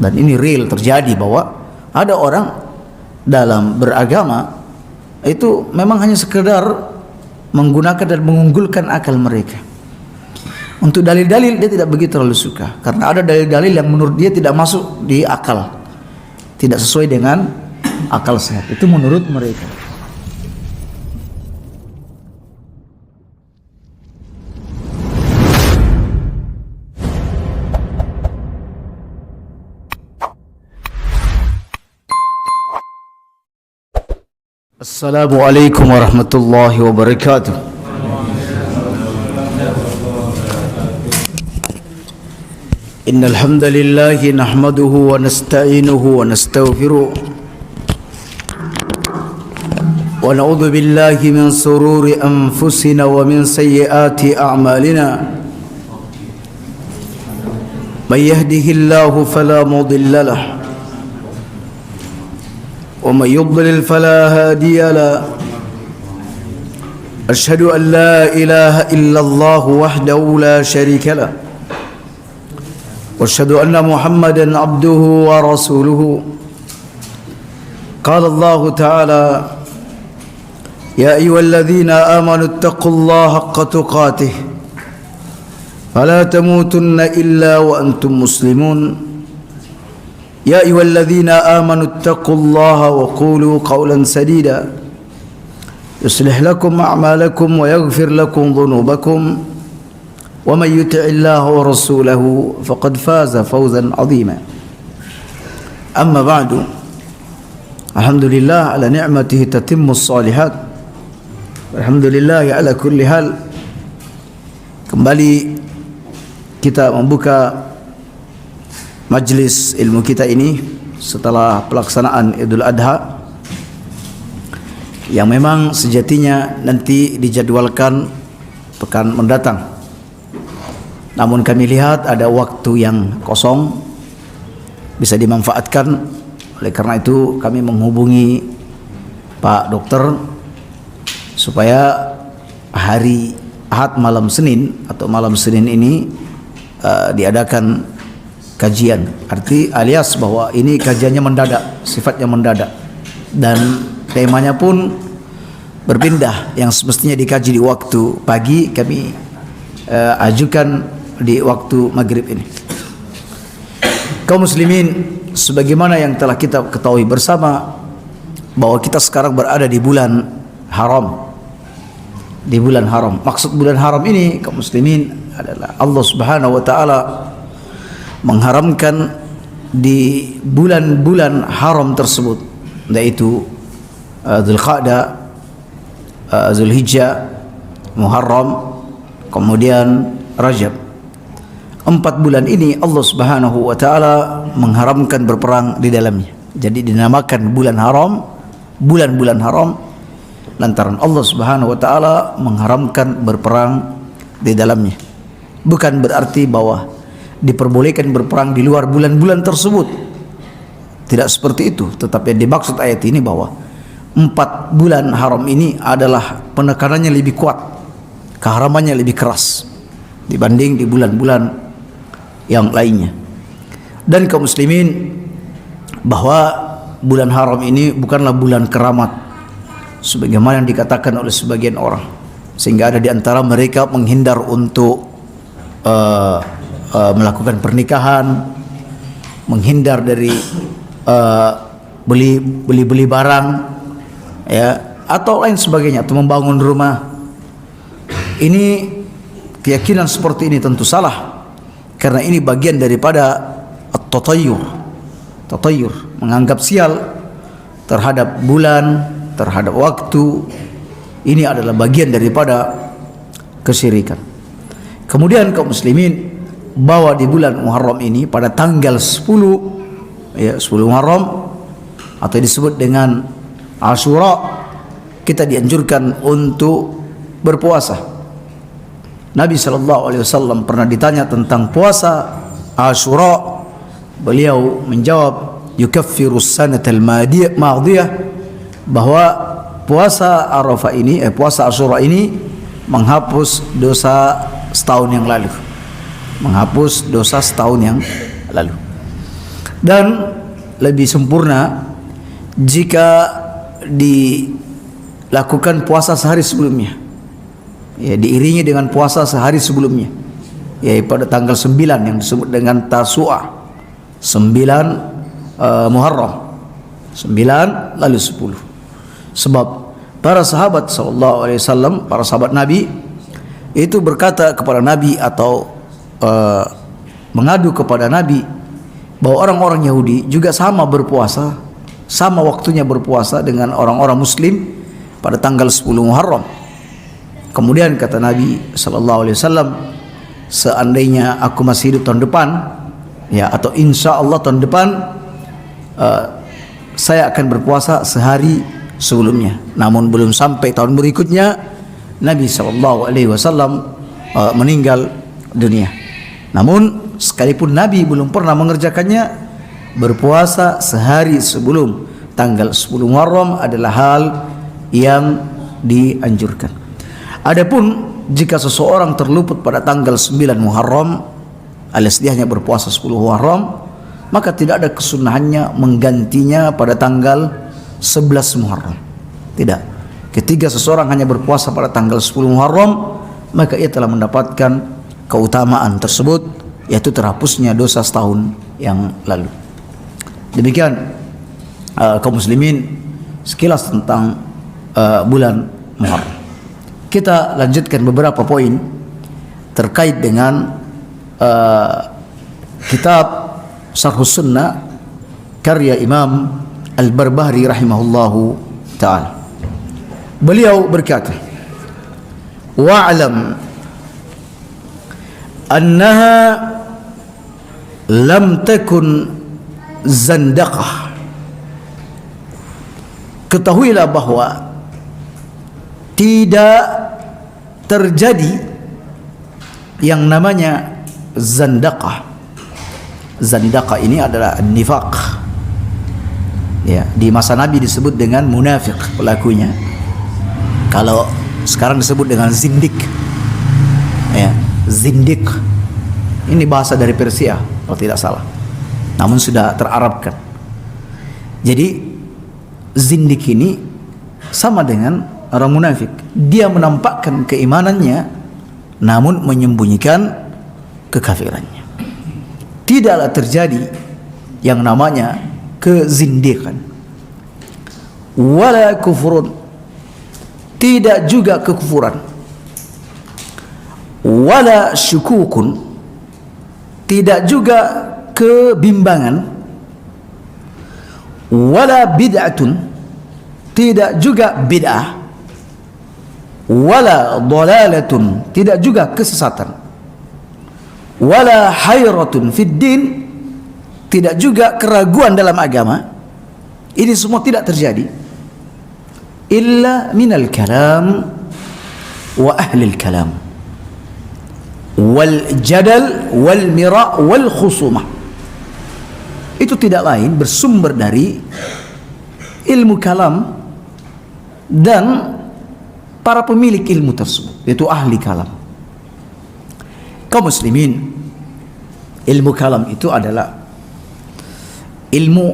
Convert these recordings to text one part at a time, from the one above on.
Dan ini real terjadi bahwa ada orang dalam beragama itu memang hanya sekedar menggunakan dan mengunggulkan akal mereka. Untuk dalil-dalil dia tidak begitu terlalu suka, karena ada dalil-dalil yang menurut dia tidak masuk di akal, tidak sesuai dengan akal sehat. Itu menurut mereka. Assalamualaikum warahmatullahi wabarakatuh. Innal hamdalillah nahmaduhu wa nasta'inuhu wa nastaghfiruh wa na'udzu billahi min sururi anfusina wa min sayyiati a'malina. May yahdihillahu fala mudilla lahu ومن يضلل فلا هادي له أشهد أن لا إله إلا الله وحده لا شريك له وأشهد أن محمدا عبده ورسوله قال الله تعالى يا أيها الذين آمنوا اتقوا الله حق تقاته فلا تموتن إلا وأنتم مسلمون يا أيها الذين آمنوا اتقوا الله وقولوا قولا سديدا يصلح لكم أعمالكم ويغفر لكم ذنوبكم ومن يطع الله ورسوله فقد فاز فوزا عظيما. أما بعد، الحمد لله على نعمته تتم الصالحات، الحمد لله على كل حال. Kembali kita membuka majlis ilmu kita ini setelah pelaksanaan Idul Adha yang memang sejatinya nanti dijadwalkan pekan mendatang. Namun kami lihat ada waktu yang kosong bisa dimanfaatkan. Oleh karena itu kami menghubungi Pak Dokter supaya hari Ahad malam Senin atau malam Senin ini diadakan kajian, arti alias bahwa ini kajiannya mendadak, sifatnya mendadak, dan temanya pun berpindah. Yang semestinya dikaji di waktu pagi kami ajukan di waktu maghrib ini. Kaum muslimin, sebagaimana yang telah kita ketahui bersama bahwa kita sekarang berada di bulan haram. Di bulan haram. Maksud bulan haram ini kaum muslimin adalah Allah Subhanahu wa taala mengharamkan di bulan-bulan haram tersebut, yaitu Dzulqa'dah, Dzulhijjah, Muharram, kemudian Rajab. 4 bulan ini Allah Subhanahu wa taala mengharamkan berperang di dalamnya. Jadi dinamakan bulan haram, bulan-bulan haram lantaran Allah Subhanahu wa taala mengharamkan berperang di dalamnya. Bukan berarti bahwa diperbolehkan berperang di luar bulan-bulan tersebut. Tidak seperti itu. Tetapi yang dimaksud ayat ini bahwa 4 bulan haram ini adalah penekanannya lebih kuat, keharamannya lebih keras dibanding di bulan-bulan yang lainnya. Dan kaum muslimin, bahwa bulan haram ini bukanlah bulan keramat sebagaimana yang dikatakan oleh sebagian orang, sehingga ada di antara mereka menghindar untuk melakukan pernikahan, menghindar dari beli barang, ya, atau lain sebagainya, atau membangun rumah. Ini keyakinan seperti ini tentu salah, karena ini bagian daripada at-tatayyur, menganggap sial terhadap bulan, terhadap waktu. Ini adalah bagian daripada kesyirikan. Kemudian kaum muslimin, bahwa di bulan Muharram ini pada tanggal 10 Muharram atau disebut dengan Ashura, kita dianjurkan untuk berpuasa. Nabi SAW pernah ditanya tentang puasa Ashura, beliau menjawab yukaffirus sanatal madiyah, bahwa puasa Arafah ini puasa Ashura ini menghapus dosa setahun yang lalu. Dan lebih sempurna jika dilakukan puasa sehari sebelumnya, ya, diiringi dengan puasa sehari sebelumnya, yaitu pada tanggal 9 yang disebut dengan Tasu'ah, 9 Muharram, 9 lalu 10. Sebab para sahabat SAW, para sahabat Nabi itu berkata kepada Nabi atau mengadu kepada Nabi bahwa orang-orang Yahudi juga sama berpuasa, sama waktunya berpuasa dengan orang-orang Muslim pada tanggal 10 Muharram. Kemudian kata Nabi SAW, seandainya aku masih hidup tahun depan, ya, atau insya Allah tahun depan, saya akan berpuasa sehari sebelumnya. Namun belum sampai tahun berikutnya Nabi SAW meninggal dunia. Namun sekalipun Nabi belum pernah mengerjakannya, berpuasa sehari sebelum tanggal 10 Muharram adalah hal yang dianjurkan. Adapun jika seseorang terluput pada tanggal 9 Muharram alias dia hanya berpuasa 10 Muharram, maka tidak ada kesunahannya menggantinya pada tanggal 11 Muharram. Tidak. Ketika seseorang hanya berpuasa pada tanggal 10 Muharram, maka ia telah mendapatkan keutamaan tersebut, yaitu terhapusnya dosa setahun yang lalu. Demikian kaum muslimin sekilas tentang bulan Muharram. Kita lanjutkan beberapa poin terkait dengan kitab Syarhus Sunnah karya Imam Al-Barbahari rahimahullahu ta'ala. Beliau berkata, wa'alam annaha lam takun zandaqah. Ketahuilah bahwa tidak terjadi yang namanya zandaqah. Zandaqah ini adalah nifaq. Ya, di masa Nabi disebut dengan munafik pelakunya. Kalau sekarang disebut dengan zindik. Ya, zindik. Ini bahasa dari Persia kalau tidak salah. Namun sudah terarabkan. Jadi zindik ini sama dengan orang munafik. Dia menampakkan keimanannya namun menyembunyikan kekafirannya. Tidaklah terjadi yang namanya kezindikan, wala kufurun, tidak juga kekufuran, wala syukukun, tidak juga kebimbangan, wala bid'atun, tidak juga bid'ah, wala dhalalatun, tidak juga kesesatan, wala hayratun fid din, tidak juga keraguan dalam agama. Ini semua tidak terjadi illa minal kalam wa ahlil kalam wal jadal wal mira wal khusumah. Itu tidak lain bersumber dari ilmu kalam dan para pemilik ilmu tersebut, yaitu ahli kalam. Kaum muslimin, ilmu kalam itu adalah ilmu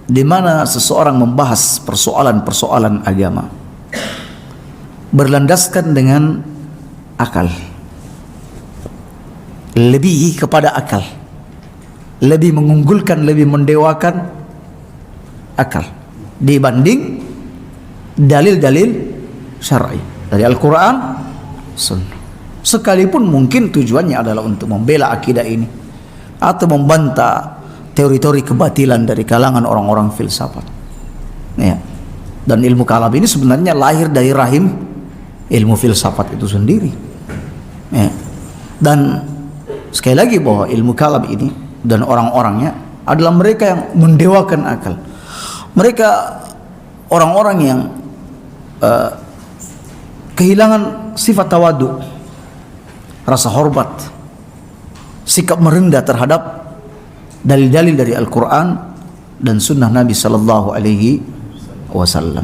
di mana seseorang membahas persoalan-persoalan agama berlandaskan dengan akal, lebih kepada akal, lebih mengunggulkan, lebih mendewakan akal dibanding dalil-dalil syar'i dari Al-Quran, Sunnah. Sekalipun mungkin tujuannya adalah untuk membela akidah ini atau membantah teori-teori kebatilan dari kalangan orang-orang filsafat. Ya. Dan ilmu kalam ini sebenarnya lahir dari rahim ilmu filsafat itu sendiri. Ya. Dan sekali lagi bahwa ilmu kalam ini dan orang-orangnya adalah mereka yang mendewakan akal. Mereka orang-orang yang kehilangan sifat tawadu, rasa hormat, sikap merendah terhadap dalil-dalil dari Al-Quran dan Sunnah Nabi Sallallahu Alaihi Wasallam.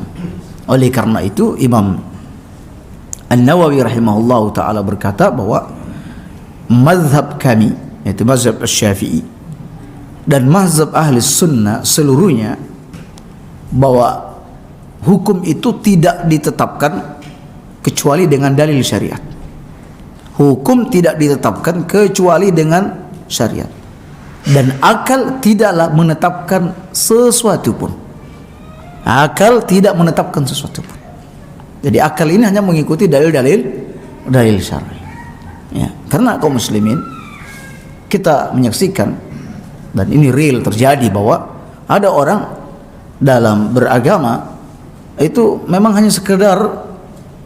Oleh karena itu Imam An-Nawawi rahimahullah ta'ala berkata bahwa mazhab kami, yaitu mazhab Syafi'i, dan mazhab ahli sunnah seluruhnya bahwa hukum itu tidak ditetapkan kecuali dengan dalil syariat. Hukum tidak ditetapkan kecuali dengan syariat. Dan akal tidaklah menetapkan sesuatu pun. Akal tidak menetapkan sesuatu pun. Jadi akal ini hanya mengikuti dalil syar'i. Ya, karena kaum muslimin kita menyaksikan, dan ini real terjadi, bahwa ada orang dalam beragama itu memang hanya sekedar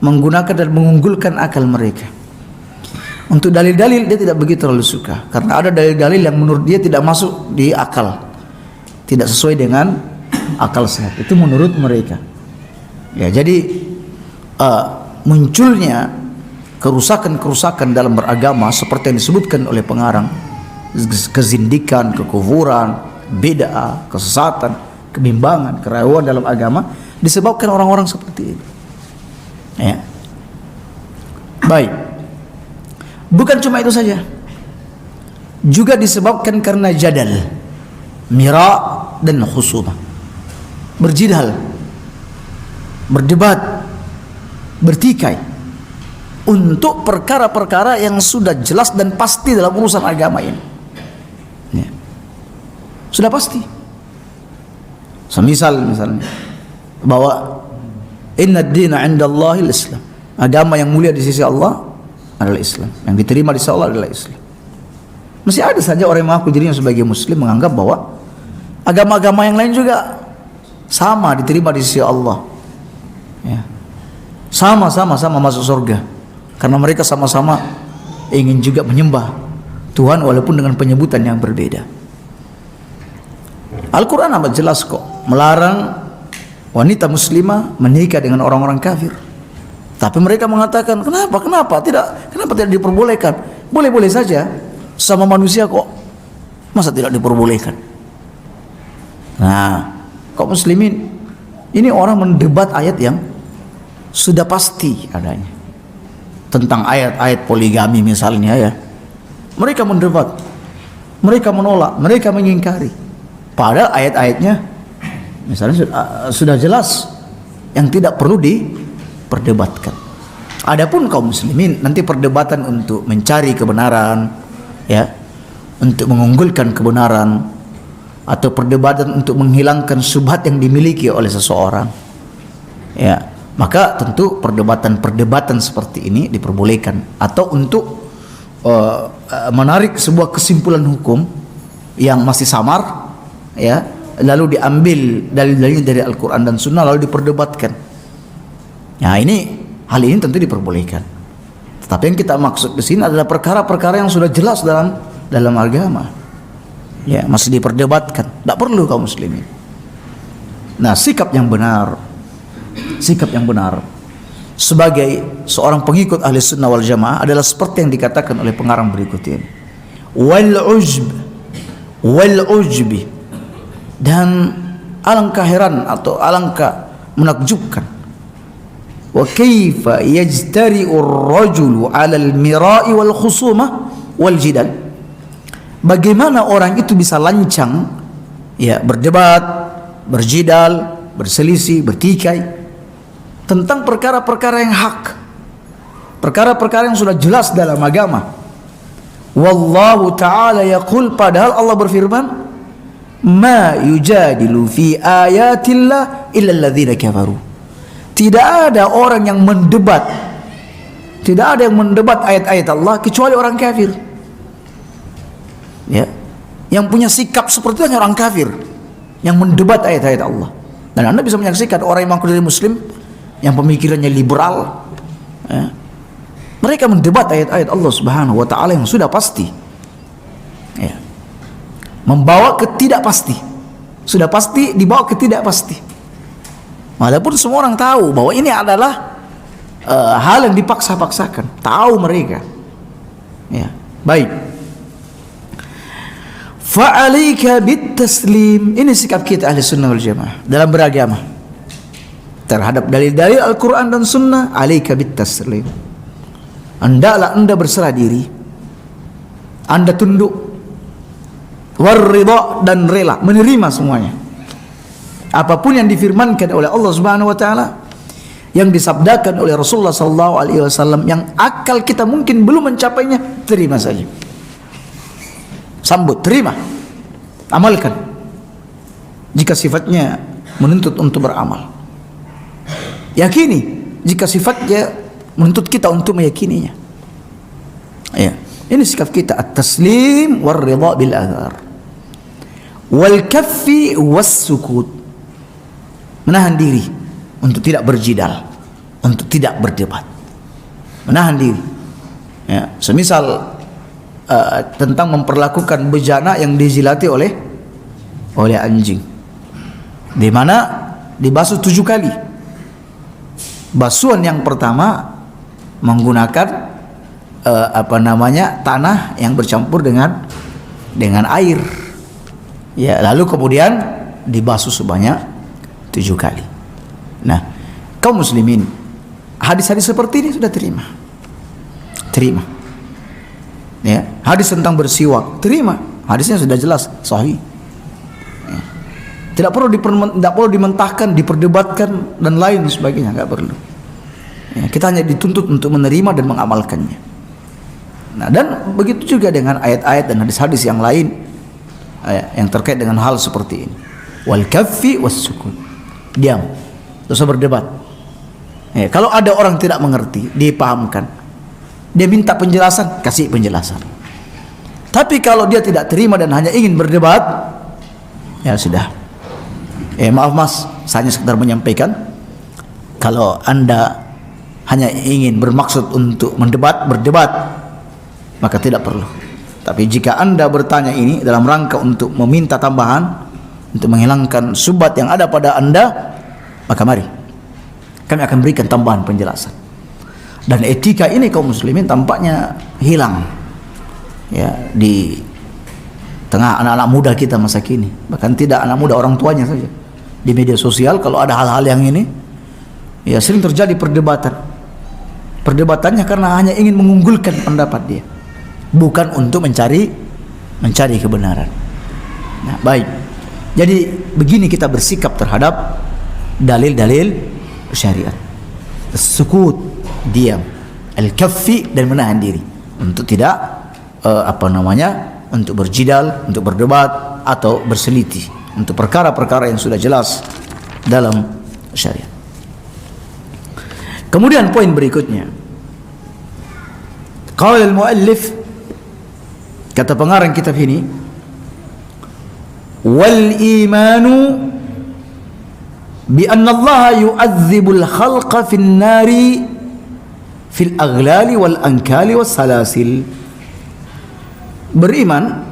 menggunakan dan mengunggulkan akal mereka. Untuk dalil-dalil dia tidak begitu terlalu suka, karena ada dalil-dalil yang menurut dia tidak masuk di akal, tidak sesuai dengan akal sehat. Itu menurut mereka. Ya, jadi munculnya kerusakan-kerusakan dalam beragama seperti yang disebutkan oleh pengarang, kezindikan, kekufuran, bid'ah, kesesatan, kebimbangan, keraguan dalam agama disebabkan orang-orang seperti ini. Ya. Baik. Bukan cuma itu saja, juga disebabkan karena jadal, mira dan khusumah, berjidal, berdebat, bertikai untuk perkara-perkara yang sudah jelas dan pasti dalam urusan agama ini. Ya. Sudah pasti. Semisal misalnya bahwa inna ad-dina 'inda Allahil Islam, agama yang mulia di sisi Allah adalah Islam, yang diterima di sisi Allah adalah Islam. Masih ada saja orang yang mengaku dirinya sebagai muslim menganggap bahwa agama-agama yang lain juga sama diterima di sisi Allah. Ya. Sama-sama masuk surga, karena mereka sama-sama ingin juga menyembah Tuhan walaupun dengan penyebutan yang berbeda. Al-Quran amat jelas kok melarang wanita muslimah menikah dengan orang-orang kafir. Tapi mereka mengatakan, kenapa tidak diperbolehkan? Boleh-boleh saja, sama manusia kok, masa tidak diperbolehkan? Nah, kaum muslimin, ini orang mendebat ayat yang sudah pasti adanya, tentang ayat-ayat poligami misalnya ya. Mereka mendebat, mereka menolak, mereka mengingkari, padahal ayat-ayatnya misalnya sudah jelas yang tidak perlu diperdebatkan. Adapun kaum muslimin nanti perdebatan untuk mencari kebenaran, ya, untuk mengunggulkan kebenaran, atau perdebatan untuk menghilangkan syubhat yang dimiliki oleh seseorang, ya, maka tentu perdebatan seperti ini diperbolehkan. Atau untuk menarik sebuah kesimpulan hukum yang masih samar, ya, lalu diambil dalil-dalil dari Al-Quran dan Sunnah lalu diperdebatkan. Nah, hal ini tentu diperbolehkan. Tetapi yang kita maksud di sini adalah perkara-perkara yang sudah jelas dalam agama. Ya, masih diperdebatkan. Tidak perlu kaum muslimin. Nah, sikap yang benar sebagai seorang pengikut ahli sunnah wal jamaah adalah seperti yang dikatakan oleh pengarang berikut ini. Wal ujbi, dan alangkah heran atau alangkah menakjubkan. Wa kaifa yajtari'u ar-rajulu 'ala al-mira'i wal khusumah wal jidal. Bagaimana orang itu bisa lancang, ya, berdebat, berjidal, berselisih, bertikai tentang perkara-perkara yang hak, perkara-perkara yang sudah jelas dalam agama. Wallahu ta'ala yaqul, padahal Allah berfirman, ma yujadilu fi ayatillah illa alladhina kafaru. Tidak ada orang yang mendebat, tidak ada yang mendebat ayat-ayat Allah kecuali orang kafir. Ya, yang punya sikap seperti itu hanya orang kafir yang mendebat ayat-ayat Allah. Dan Anda bisa menyaksikan orang yang mengaku diri muslim, yang pemikirannya liberal, ya, mereka mendebat ayat-ayat Allah Subhanahu wa taala yang sudah pasti, ya, membawa ketidakpasti, sudah pasti dibawa ketidakpasti. Walaupun semua orang tahu bahwa ini adalah hal yang dipaksa-paksakan, tahu mereka. Ya, baik. Fa'alika bit-taslim. Ini sikap kita ahli sunnah wal jamaah dalam beragama terhadap dalil-dalil Al-Quran dan Sunnah. Alika bit-taslim. Hendaklah anda berserah diri, anda tunduk, War-ridha, dan rela, menerima semuanya. Apapun yang difirmankan oleh Allah Subhanahu wa taala, yang disabdakan oleh Rasulullah sallallahu alaihi wasallam, yang akal kita mungkin belum mencapainya, terima saja. Sambut, terima. Amalkan. Jika sifatnya menuntut untuk beramal. Yakini jika sifatnya menuntut kita untuk meyakininya. Ya, ini sikap kita, at-taslim war-ridha bil adhar. Wal kaffi was-sukut. Menahan diri untuk tidak berjidal, untuk tidak berdebat. Menahan diri. Ya, semisal tentang memperlakukan bejana yang dijilati oleh anjing, di mana dibasuh 7 kali. Basuhan yang pertama menggunakan tanah yang bercampur dengan air. Ya, lalu kemudian dibasuh sebanyak 7 kali. Nah, kaum muslimin, hadis-hadis seperti ini sudah terima. Ya, hadis tentang bersiwak, terima. Hadisnya sudah jelas, sahih. Ya. Tidak perlu dimentahkan, diperdebatkan dan lain sebagainya, enggak perlu. Ya, kita hanya dituntut untuk menerima dan mengamalkannya. Nah, dan begitu juga dengan ayat-ayat dan hadis-hadis yang lain yang terkait dengan hal seperti ini. Wal kaffi was sukun. Diam, tidak usah berdebat. Ya, kalau ada orang tidak mengerti, dipahamkan. Dia minta penjelasan, kasih penjelasan. Tapi kalau dia tidak terima dan hanya ingin berdebat, ya sudah. Maaf mas, saya hanya sekedar menyampaikan. Kalau anda hanya ingin bermaksud untuk berdebat, maka tidak perlu. Tapi jika anda bertanya ini dalam rangka untuk meminta tambahan, untuk menghilangkan subhat yang ada pada anda, maka mari kami akan berikan tambahan penjelasan. Dan etika ini kaum muslimin tampaknya hilang, ya, di tengah anak-anak muda kita masa kini. Bahkan tidak anak muda, orang tuanya saja. Di media sosial kalau ada hal-hal yang ini, ya sering terjadi perdebatan. Perdebatannya karena hanya ingin mengunggulkan pendapat dia, bukan untuk mencari kebenaran. Nah, baik. Jadi begini kita bersikap terhadap dalil-dalil syariat. Sukut, diam, al-kaffi, dan menahan diri untuk tidak untuk berjidal, untuk berdebat atau berselisih untuk perkara-perkara yang sudah jelas dalam syariat. Kemudian poin berikutnya, qala al-muallif, kata pengarang kitab ini, wal imanu bi anna Allah yu'adzibul khalqa fin nari fil aghlali wal ankali was salasil. Beriman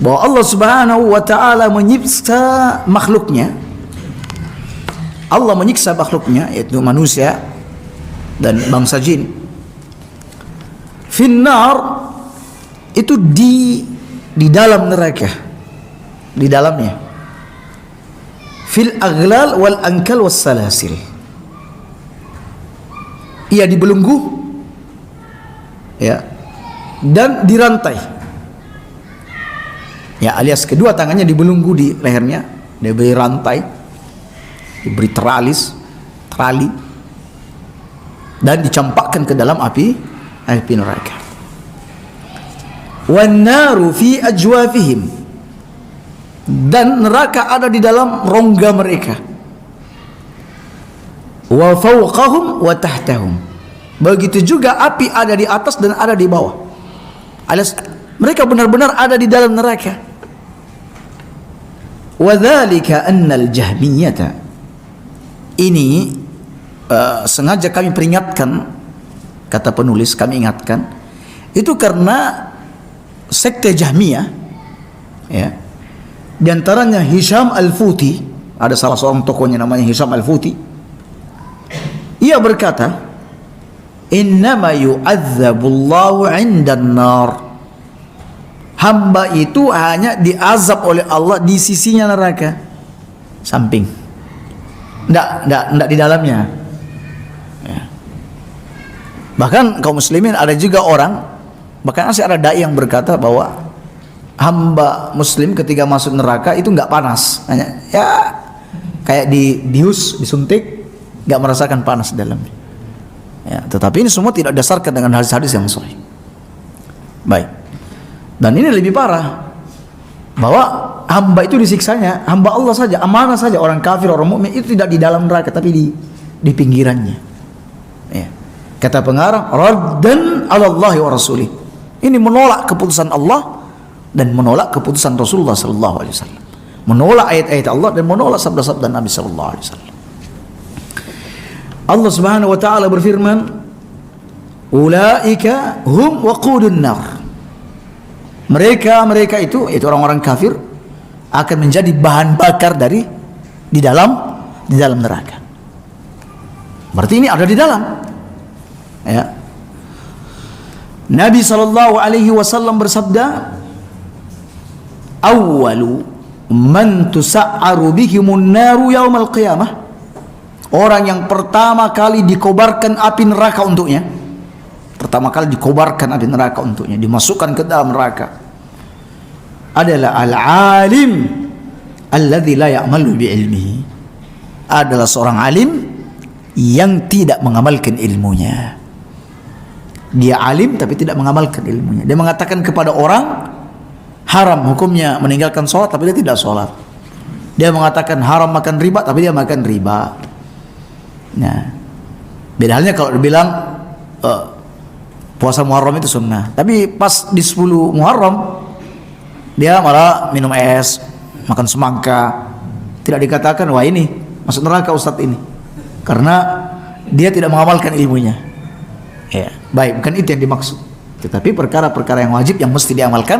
bahwa Allah Subhanahu wa taala menyiksa makhluknya. Allah menyiksa makhluknya, yaitu manusia dan bangsa jin. Finnar, itu di dalam neraka, di dalamnya. Fil aghlal wal ankal was salasil. Ia dibelenggu, ya, dan dirantai. Ya, alias kedua tangannya dibelenggu di lehernya, diberi rantai, diberi tali, dan dicampakkan ke dalam api neraka. Wan naru fi ajwafihim, dan neraka ada di dalam rongga mereka. Wa fawqahum wa tahtahum, begitu juga api ada di atas dan ada di bawah, alias mereka benar-benar ada di dalam neraka. Wa dzalika annal jahmiyata, ini sengaja kami peringatkan, kata penulis, kami ingatkan, itu karena sekte Jahmiyah, ya, di antaranya Hisham Al-Futi, ada salah seorang tokohnya namanya Hisham Al-Futi. Ia berkata, innama yu'adzabullahu 'indan nar, hamba itu hanya diazab oleh Allah di sisinya neraka, samping, enggak di dalamnya. Ya. Bahkan kaum muslimin ada juga orang, bahkan masih ada dai yang berkata bahwa hamba muslim ketika masuk neraka itu nggak panas, hanya ya kayak dibius, disuntik, nggak merasakan panas dalamnya. Ya, tetapi ini semua tidak dasarkan dengan hadis-hadis yang sahih. Baik. Dan ini lebih parah, bahwa hamba itu disiksanya, hamba Allah saja, amanah saja, orang kafir, orang mukmin itu tidak di dalam neraka tapi di pinggirannya. Ya. Kata pengarang, raddan 'ala Allah wa rasulih. Ini menolak keputusan Allah dan menolak keputusan Rasulullah sallallahu alaihi wasallam. Menolak ayat-ayat Allah dan menolak sabda-sabda Nabi sallallahu alaihi wasallam. Allah Subhanahu wa taala berfirman, "Ulaika hum waqudun nar." Mereka itu orang-orang kafir akan menjadi bahan bakar di dalam neraka. Berarti ini ada di dalam. Ya. Nabi sallallahu alaihi wasallam bersabda, "Awwalu man tusa'aru bihimun naru yaumal qiyamah." Orang yang pertama kali dikobarkan api neraka untuknya. Pertama kali dikobarkan api neraka untuknya, dimasukkan ke dalam neraka, adalah al-alim alladzi la ya'malu bi ilmihi. Adalah seorang alim yang tidak mengamalkan ilmunya. Dia alim tapi tidak mengamalkan ilmunya. Dia mengatakan kepada orang haram hukumnya meninggalkan sholat tapi dia tidak sholat. Dia mengatakan haram makan riba tapi dia makan riba. Nah, beda halnya kalau dibilang puasa Muharram itu sunnah, tapi pas di 10 Muharram dia malah minum es, makan semangka. Tidak dikatakan wah ini masuk neraka ustadz ini, karena dia tidak mengamalkan ilmunya. Ya, baik, bukan itu yang dimaksud. Tetapi perkara-perkara yang wajib yang mesti diamalkan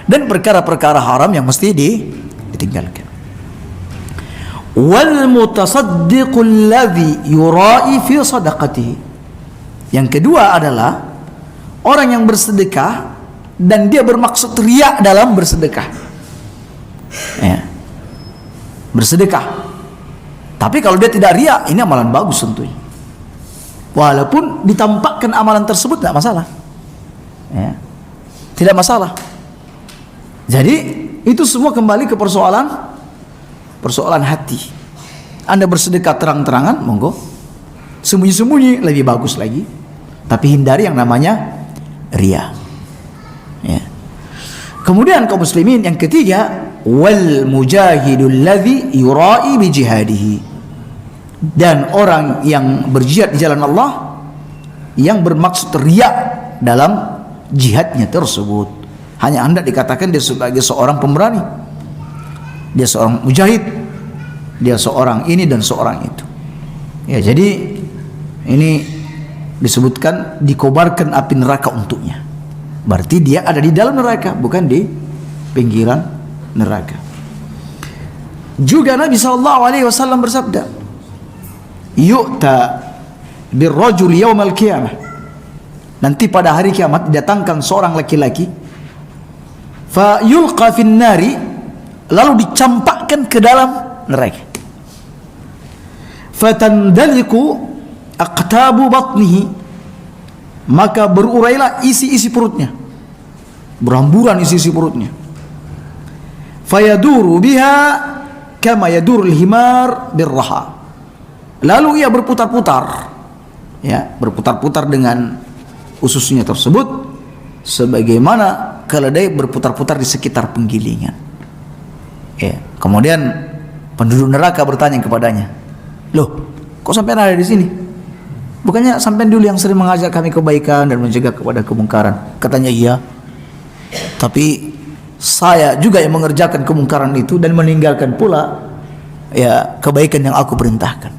dan perkara-perkara haram yang mesti ditinggalkan. Wal mutasaddiqul ladzi yura'i fi sadaqatihi. Yang kedua adalah orang yang bersedekah dan dia bermaksud riya dalam bersedekah. Ya. Bersedekah. Tapi kalau dia tidak riya, ini amalan bagus tentunya. Walaupun ditampakkan amalan tersebut tidak masalah. Ya. Tidak masalah. Jadi itu semua kembali ke persoalan hati. Anda bersedekah terang-terangan, monggo. Sembunyi-sembunyi lebih bagus lagi. Tapi hindari yang namanya riya. Ya. Kemudian kaum muslimin yang ketiga, wal mujahidul ladzi yura'i bi jihadihi. Dan orang yang berjihad di jalan Allah yang bermaksud riya dalam jihadnya tersebut. Hanya Anda dikatakan dia sebagai seorang pemberani, dia seorang mujahid, dia seorang ini dan seorang itu. Ya, jadi ini disebutkan dikobarkan api neraka untuknya. Berarti dia ada di dalam neraka, bukan di pinggiran neraka. Juga Nabi SAW bersabda, "Yu'ta birrajul yaumal qiyamah." Nanti pada hari kiamat didatangkan seorang laki-laki, fa yulqa fin nari, lalu dicampakkan ke dalam neraka. Fatandaliku aqtabu batnihi, maka berurailah isi-isi perutnya, berhamburan isi-isi perutnya. Fayaduru biha kama yadurul himar birraha, lalu ia berputar-putar, ya, berputar-putar dengan ususnya tersebut sebagaimana keledai berputar-putar di sekitar penggilingan. Ya, kemudian penduduk neraka bertanya kepadanya, "Loh, kok sampai ada di sini? Bukannya sampai dulu yang sering mengajak kami kebaikan dan mencegah kepada kemungkaran?" Katanya, "Iya. Tapi saya juga yang mengerjakan kemungkaran itu dan meninggalkan pula ya kebaikan yang aku perintahkan."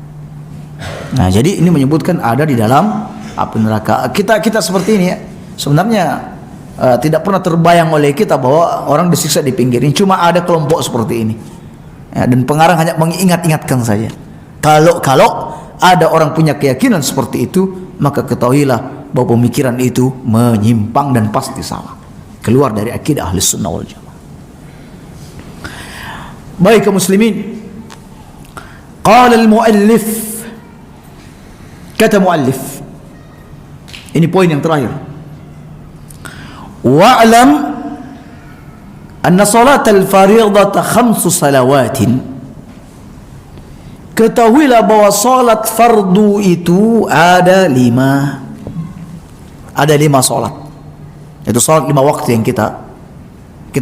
Nah, jadi ini menyebutkan ada di dalam api neraka. Kita seperti ini ya. Sebenarnya tidak pernah terbayang oleh kita bahwa orang disiksa di pinggir ini. Cuma ada kelompok seperti ini. Ya, dan pengarang hanya mengingat-ingatkan saja. Kalau ada orang punya keyakinan seperti itu, maka ketahuilah bahwa pemikiran itu menyimpang dan pasti salah. Keluar dari akidah ahli sunnah wal jamaah. Baik kaum muslimin. Qala al-muallif, kata muallif, ini poin yang terakhir. Wa'lam anna salatal fardhata khamsu salawatin, ketahuilah bahwa salat fardu itu ada 5 salat. Itu salat 5 waktu yang kita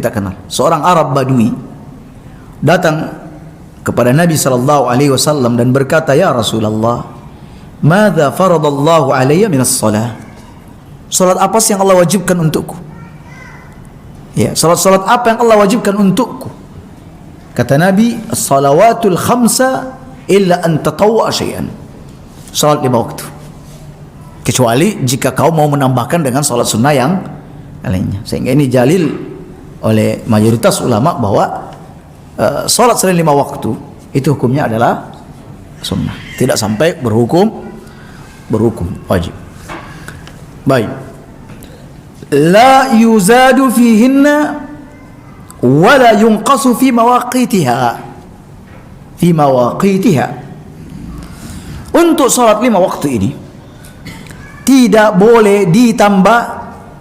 kenal. Seorang Arab Badui datang kepada Nabi sallallahu alaihi wasallam dan berkata, "Ya Rasulullah, madza faradallahu alayya minas shalah?" Salat apa sih yang Allah wajibkan untukku? Ya, salat apa yang Allah wajibkan untukku? Kata Nabi, "As-salawatul khamsa illa an tatawwa syai'an." Salat 5 waktu. Kecuali jika kau mau menambahkan dengan salat sunnah yang lainnya. Sehingga ini dalil oleh mayoritas ulama bahwa salat selain 5 waktu itu hukumnya adalah sunnah, tidak sampai berhukum wajib. Baik. La yuzadu fihinna wa la yunqasu fi mawaqitiha. Untuk salat 5 waktu ini tidak boleh ditambah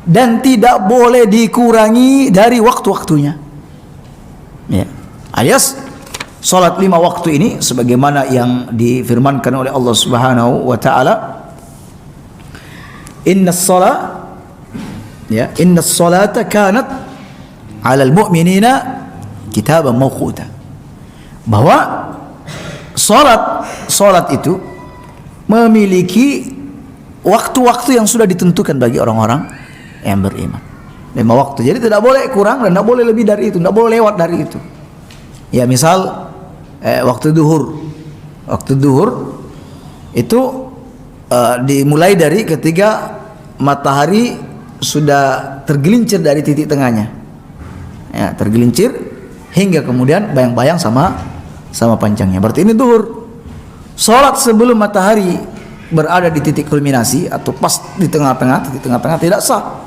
dan tidak boleh dikurangi dari waktu-waktunya. Ya. Alias salat 5 waktu ini sebagaimana yang difirmankan oleh Allah Subhanahu wa taala, innas salata kanat 'alal mu'minina kitaban mawquta. Bahwa salat itu memiliki waktu-waktu yang sudah ditentukan bagi orang-orang yang beriman. 5 waktu. Jadi tidak boleh kurang dan tidak boleh lebih dari itu, tidak boleh lewat dari itu. Ya, misal waktu duhur. Waktu duhur itu dimulai dari ketika matahari sudah tergelincir dari titik tengahnya. Ya, tergelincir hingga kemudian bayang-bayang sama panjangnya. Berarti ini duhur. Salat sebelum matahari berada di titik kulminasi atau pas di tengah-tengah tidak sah.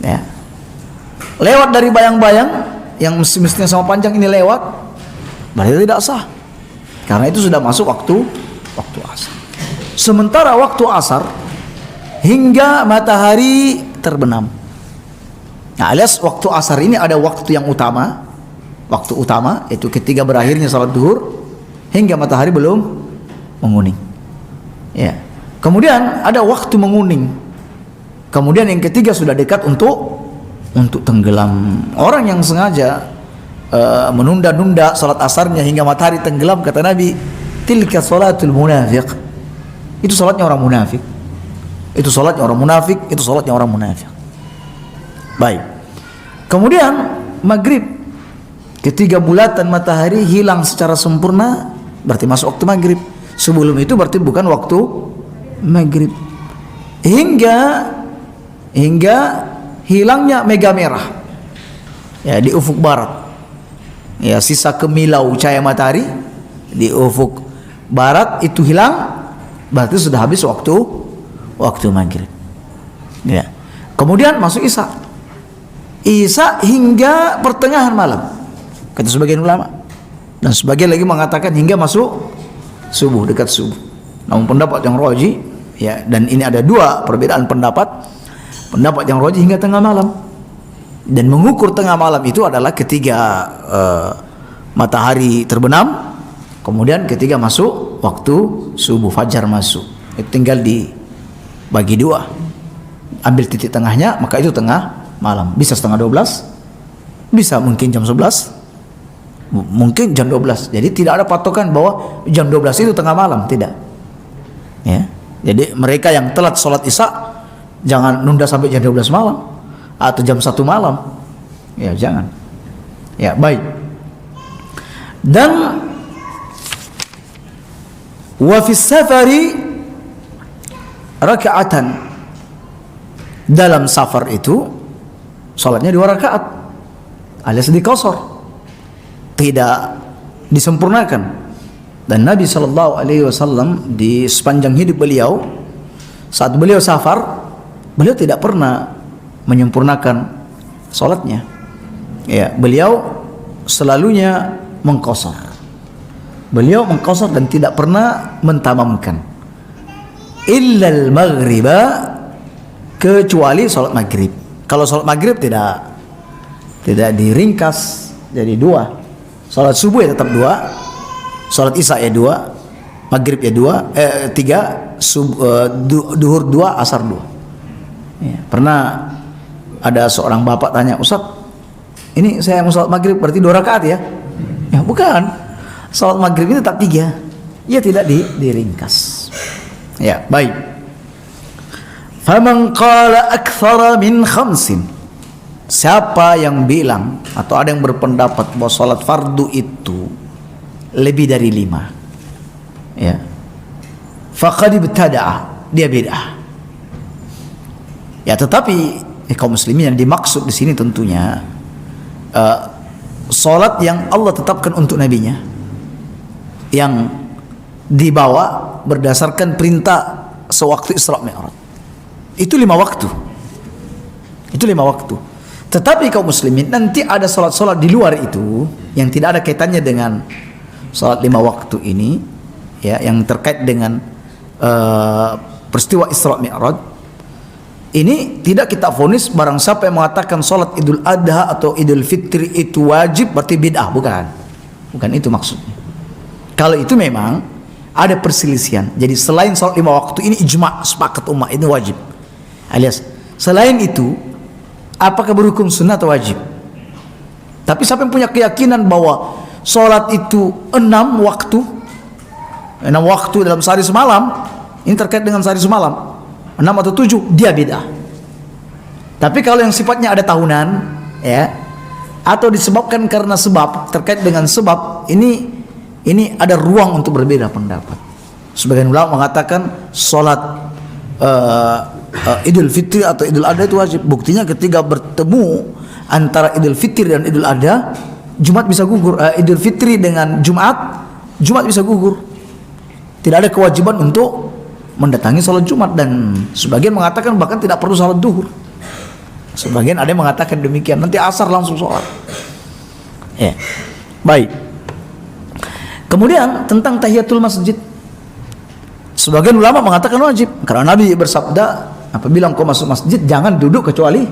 Ya. Lewat dari bayang-bayang yang mestinya sama panjang ini lewat, berarti tidak sah. Karena itu sudah masuk waktu asar. Sementara waktu asar hingga matahari terbenam. Nah, alias waktu asar ini ada waktu yang utama. Waktu utama yaitu ketika berakhirnya salat duhur hingga matahari belum menguning. Ya. Kemudian ada waktu menguning. Kemudian yang ketiga sudah dekat untuk tenggelam. Orang yang sengaja menunda-nunda salat asarnya hingga matahari tenggelam, kata Nabi, tilka salatul munafiq. Itu salatnya orang munafik. Itu salatnya orang munafik. Baik. Kemudian maghrib, ketika bulatan matahari hilang secara sempurna, berarti masuk waktu maghrib. Sebelum itu berarti bukan waktu maghrib. Hingga hilangnya mega merah, ya, di ufuk barat. Ya, sisa kemilau cahaya matahari di ufuk barat itu hilang, berarti sudah habis waktu maghrib. Ya. Kemudian masuk isya hingga pertengahan malam, kata sebagian ulama, dan sebagian lagi mengatakan hingga masuk subuh, dekat subuh. Namun pendapat yang rajih, ya, dan ini ada dua perbedaan pendapat. Pendapat yang rajih hingga tengah malam, dan mengukur tengah malam itu adalah ketika matahari terbenam, kemudian ketika masuk waktu subuh, fajar masuk. Itu tinggal dibagi dua, ambil titik tengahnya, maka itu tengah malam. Bisa setengah 12, bisa mungkin jam 11, mungkin jam 12. Jadi tidak ada patokan bahwa jam 12 itu tengah malam, tidak. Ya. Jadi mereka yang telat sholat isya jangan nunda sampai jam 12 malam atau jam 1 malam. Ya, jangan. Ya, baik. Dan wa fis safari raka'atan. Dalam safar itu salatnya 2 rakaat, alias diqasar, tidak disempurnakan. Dan Nabi sallallahu alaihi wasallam di sepanjang hidup beliau, saat beliau safar, beliau tidak pernah menyempurnakan salatnya. Ya, beliau selalunya mengqasar. Beliau mengqasar dan tidak pernah mentamamkan. Illal maghriba, kecuali salat maghrib. Kalau salat maghrib tidak tidak diringkas jadi dua. Salat subuh ya tetap dua, salat isya ya dua, maghrib ya dua, tiga, duhur dua, asar dua. Ya, pernah ada seorang bapak tanya, Ustaz, ini saya mau salat maghrib berarti 2 rakaat ya? Ya bukan, salat maghrib ini tetap 3. Ya tidak diringkas. Ya baik. Faman qala aktsara min khamsin, siapa yang bilang atau ada yang berpendapat bahwa salat fardu itu lebih dari 5, ya, faqad ibtada'a, dia bid'ah. Ya tetapi kaum muslimin yang dimaksud di sini tentunya salat yang Allah tetapkan untuk nabinya, yang dibawa berdasarkan perintah sewaktu Isra Mi'raj. Itu 5 waktu. Itu 5 waktu. Tetapi kaum muslimin, nanti ada salat-salat di luar itu yang tidak ada kaitannya dengan salat 5 waktu ini, ya, yang terkait dengan peristiwa Isra Mi'raj. Ini tidak kita vonis barang siapa yang mengatakan salat Idul Adha atau Idul Fitri itu wajib berarti bid'ah, bukan. Bukan itu maksudnya. Kalau itu memang ada perselisihan. Jadi selain salat 5 waktu ini ijma' sepakat ummah ini wajib. Alias selain itu apakah berhukum sunnah atau wajib? Tapi siapa yang punya keyakinan bahwa salat itu 6 waktu dalam sehari semalam, ini terkait dengan sehari semalam, 6 atau 7, dia bid'ah. Tapi kalau yang sifatnya ada tahunan, ya, atau disebabkan karena sebab, terkait dengan sebab, ini ada ruang untuk berbeda pendapat. Sebagian ulama mengatakan salat Idul Fitri atau Idul Adha itu wajib. Buktinya ketika bertemu antara Idul Fitri dan Idul Adha, Jumat bisa gugur. Idul Fitri dengan Jumat bisa gugur. Tidak ada kewajiban untuk mendatangi salat Jumat, dan sebagian mengatakan bahkan tidak perlu salat duhur. Sebagian ada yang mengatakan demikian, nanti asar langsung salat. Ya. Baik. Kemudian tentang tahiyatul masjid, sebagian ulama mengatakan wajib karena Nabi bersabda, apabila engkau masuk masjid jangan duduk kecuali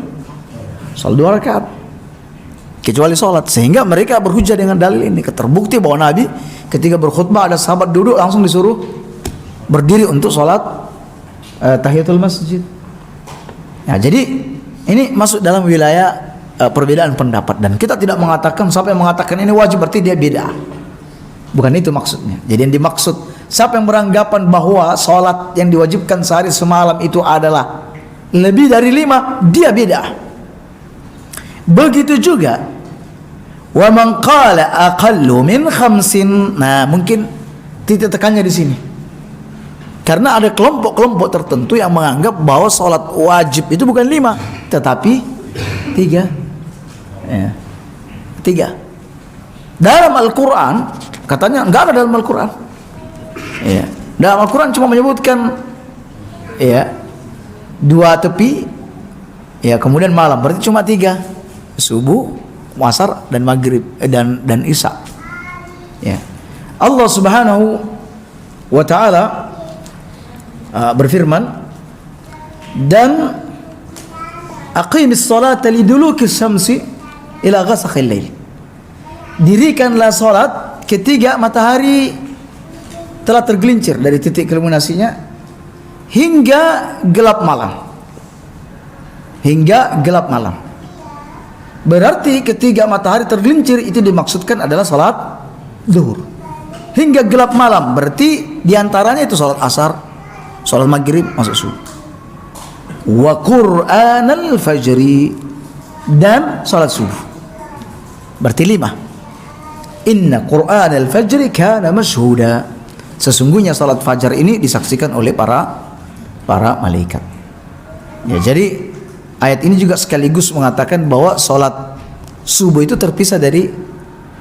salat 2 rakaat, kecuali salat. Sehingga mereka berhujah dengan dalil ini. Terbukti bahwa Nabi ketika berkhutbah ada sahabat duduk langsung disuruh berdiri untuk salat tahiyatul masjid. Nah, jadi ini masuk dalam wilayah perbedaan pendapat, dan kita tidak mengatakan siapa yang mengatakan ini wajib berarti dia bid'ah. Bukan itu maksudnya. Jadi yang dimaksud siapa yang beranggapan bahwa salat yang diwajibkan sehari semalam itu adalah lebih dari 5, dia bid'ah. Begitu juga wa man qala aqallu min 5. Nah, mungkin titik tekannya di sini. Karena ada kelompok-kelompok tertentu yang menganggap bahwa salat wajib itu bukan 5, tetapi 3. Ya. 3. Dalam Al-Qur'an katanya enggak ada dalam Al-Qur'an. Ya. Dalam Al-Qur'an cuma menyebutkan ya 2 tepi, ya, kemudian malam, berarti cuma 3. Subuh, asar, dan maghrib, dan isya. Ya. Allah Subhanahu wa ta'ala berfirman, dan aqimis salata lidulukis syamsi ila ghasaqil lail. Dirikanlah salat ketika matahari telah tergelincir dari titik kulminasinya hingga gelap malam. Hingga gelap malam. Berarti ketika matahari tergelincir itu dimaksudkan adalah salat zuhur. Hingga gelap malam berarti diantaranya itu salat asar, salat maghrib, masuk subuh. Wa Qur'anal fajri, dan salat subuh. Berarti 5. Inna Qur'anal fajri kana mashhuda. Sesungguhnya salat fajar ini disaksikan oleh para malaikat. Ya, jadi ayat ini juga sekaligus mengatakan bahwa salat subuh itu terpisah dari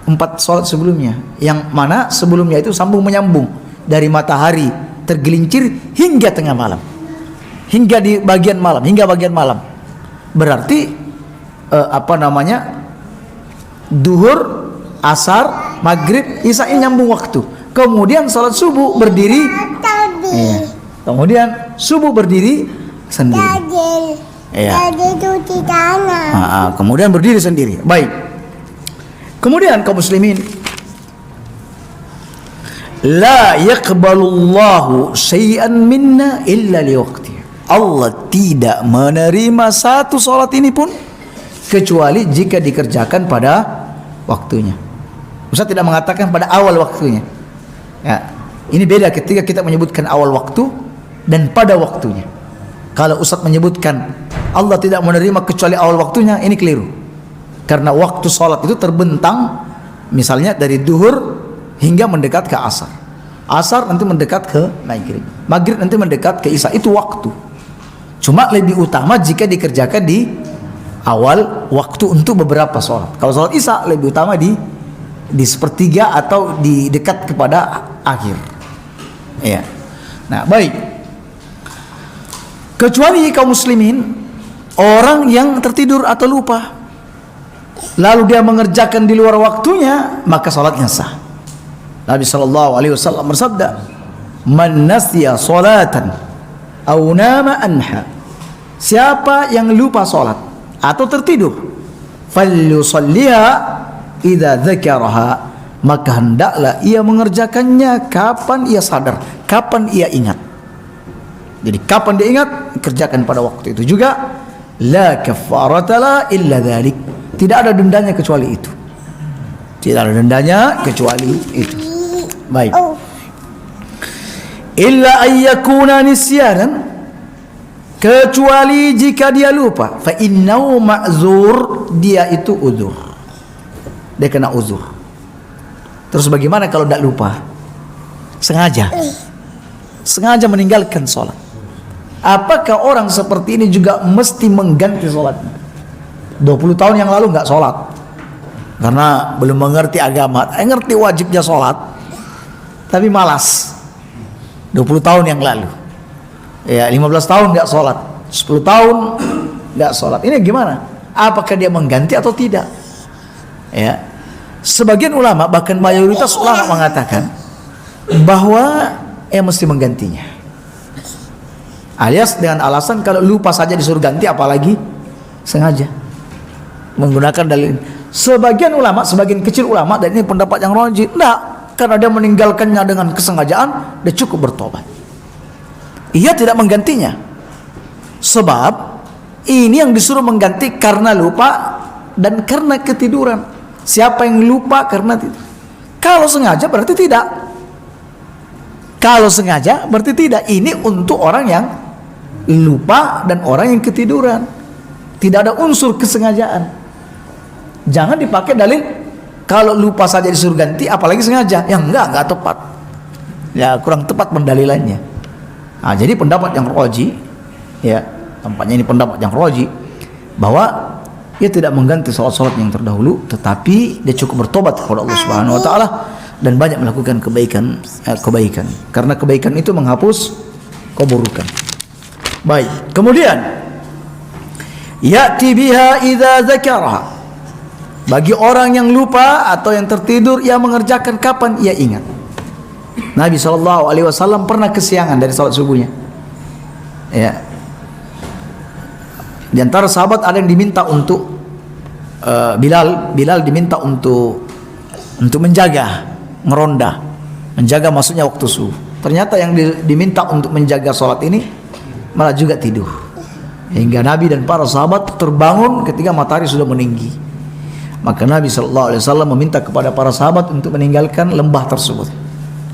4 salat sebelumnya, yang mana sebelumnya itu sambung menyambung dari matahari tergelincir hingga tengah malam, hingga di bagian malam, hingga bagian malam. Berarti duhur, asar, maghrib, isya ini nyambung waktu. Kemudian salat subuh berdiri, kemudian subuh berdiri sendiri. Ya. Kemudian berdiri sendiri. Baik. Kemudian kaum muslimin, la yaqbalullahu syai'an minna illa liwaqti. Allah tidak menerima satu salat ini pun kecuali jika dikerjakan pada waktunya. Ustaz tidak mengatakan pada awal waktunya. Ya, ini beda ketika kita menyebutkan awal waktu dan pada waktunya. Kalau Ustaz menyebutkan Allah tidak menerima kecuali awal waktunya, ini keliru. Karena waktu salat itu terbentang misalnya dari duhur hingga mendekat ke asar. Asar nanti mendekat ke maghrib. Maghrib nanti mendekat ke isya. Itu waktu. Cuma lebih utama jika dikerjakan di awal waktu untuk beberapa sholat. Kalau sholat isya lebih utama di sepertiga atau di dekat kepada akhir. Ya. Nah, baik. Kecuali kaum muslimin, orang yang tertidur atau lupa, lalu dia mengerjakan di luar waktunya, maka sholatnya sah. Nabi SAW bersabda, "Man nasiya salatan aw nama anha." Siapa yang lupa sholat atau tertidur, falyusalliha idza dzakaraha, maka hendaklah ia mengerjakannya kapan ia sadar, kapan ia ingat. Jadi kapan dia ingat, kerjakan pada waktu itu juga. La kafarata la illa dzalik. Tidak ada dendanya kecuali itu. Tidak ada dendanya kecuali itu. Baik. Illa ayyakuna nisyanan, kecuali jika dia lupa. Fa innahu ma'zur, dia itu uzur. Dia kena uzur. Terus bagaimana kalau tidak lupa? Sengaja meninggalkan sholat. Apakah orang seperti ini juga mesti mengganti sholatnya? 20 tahun yang lalu nggak sholat karena belum mengerti agama, ngerti wajibnya sholat tapi malas. 20 tahun yang lalu, ya 15 tahun nggak sholat, 10 tahun nggak sholat. Ini gimana? Apakah dia mengganti atau tidak? Ya, sebagian ulama, bahkan mayoritas ulama mengatakan bahwa mesti menggantinya. Alias dengan alasan kalau lupa saja disuruh ganti, apalagi sengaja menggunakan dalil. Sebagian ulama, sebagian kecil ulama, dan ini pendapat yang rajih, enggak, karena dia meninggalkannya dengan kesengajaan, dia cukup bertobat. Ia tidak menggantinya, sebab ini yang disuruh mengganti karena lupa dan karena ketiduran. Siapa yang lupa karena tidur? Kalau sengaja berarti tidak. Kalau sengaja berarti tidak. Ini untuk orang yang lupa dan orang yang ketiduran. Tidak ada unsur kesengajaan. Jangan dipakai dalil kalau lupa saja disuruh ganti, apalagi sengaja. Ya enggak tepat. Ya kurang tepat pendalilannya. Nah, jadi pendapat yang rajih, ya tampaknya ini pendapat yang rajih, bahwa ia tidak mengganti sholat-sholat yang terdahulu, tetapi dia cukup bertobat kepada Allah Subhanahu Wa Taala dan banyak melakukan kebaikan. Karena kebaikan itu menghapus keburukan. Baik, kemudian ya'ti biha idza dzakaraha. Bagi orang yang lupa atau yang tertidur, ia mengerjakan kapan ia ingat. Nabi SAW pernah kesiangan dari salat subuhnya. Ya. Di antara sahabat ada yang diminta untuk Bilal diminta untuk menjaga, ngeronda, menjaga maksudnya waktu subuh. Ternyata yang diminta untuk menjaga salat ini malah juga tidur. Hingga Nabi dan para sahabat terbangun ketika matahari sudah meninggi. Maka Nabi SAW meminta kepada para sahabat untuk meninggalkan lembah tersebut.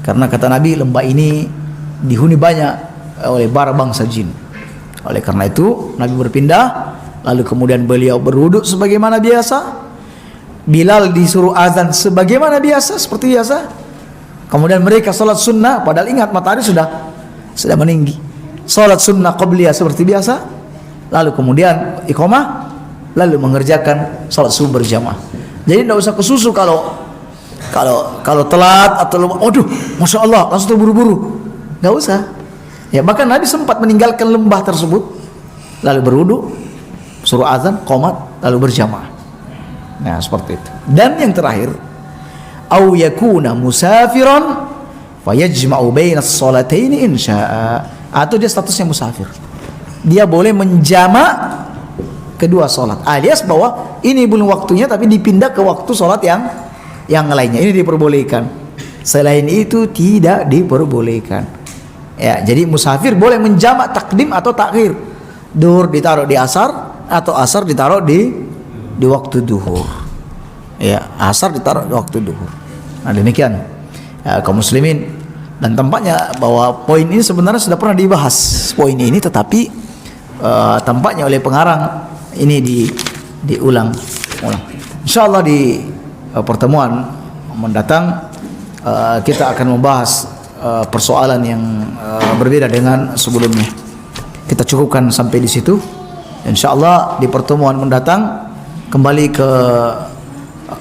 Karena kata Nabi, lembah ini dihuni banyak oleh para bangsa jin. Oleh karena itu Nabi berpindah, lalu kemudian beliau berwuduk sebagaimana biasa. Bilal disuruh azan sebagaimana biasa, seperti biasa. Kemudian mereka salat sunnah, padahal ingat matahari sudah meninggi. Salat sunnah qabliyah seperti biasa. Lalu kemudian iqamah, lalu mengerjakan salat subuh berjamaah. Jadi tidak usah kesusu kalau telat atau lupa. Waduh, masya Allah, langsung terburu-buru. Nggak usah. Ya, bahkan Nabi sempat meninggalkan lembah tersebut, lalu berwudu, suruh azan, qomat, lalu berjamaah. Nah, seperti itu. Dan yang terakhir, au yakuna musafiran fayajma'u bainas salataini insya'a. Atau dia statusnya musafir, dia boleh menjamak kedua sholat, alias bahwa ini belum waktunya tapi dipindah ke waktu sholat yang lainnya, ini diperbolehkan. Selain itu tidak diperbolehkan. Ya, jadi musafir boleh menjamak takdim atau takhir. Duhur ditaruh di asar atau asar ditaruh di waktu duhur. Ya, asar ditaruh di waktu duhur. Nah, demikian ya, kaum muslimin. Dan tampaknya bahwa poin ini sebenarnya sudah pernah dibahas poin ini, tetapi tampaknya oleh pengarang ini diulang. Insyaallah di pertemuan mendatang kita akan membahas persoalan yang berbeda dengan sebelumnya. Kita cukupkan sampai di situ. Insyaallah di pertemuan mendatang kembali ke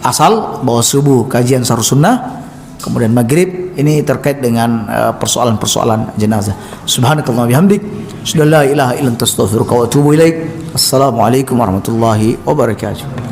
asal bahwa subuh kajian Sharh Sunnah, kemudian maghrib ini terkait dengan persoalan-persoalan jenazah. Subhanakallah bihamdik, asyhadu an la ilaha illa anta astaghfiruka wa atubu ilaik. Assalamualaikum warahmatullahi wabarakatuh.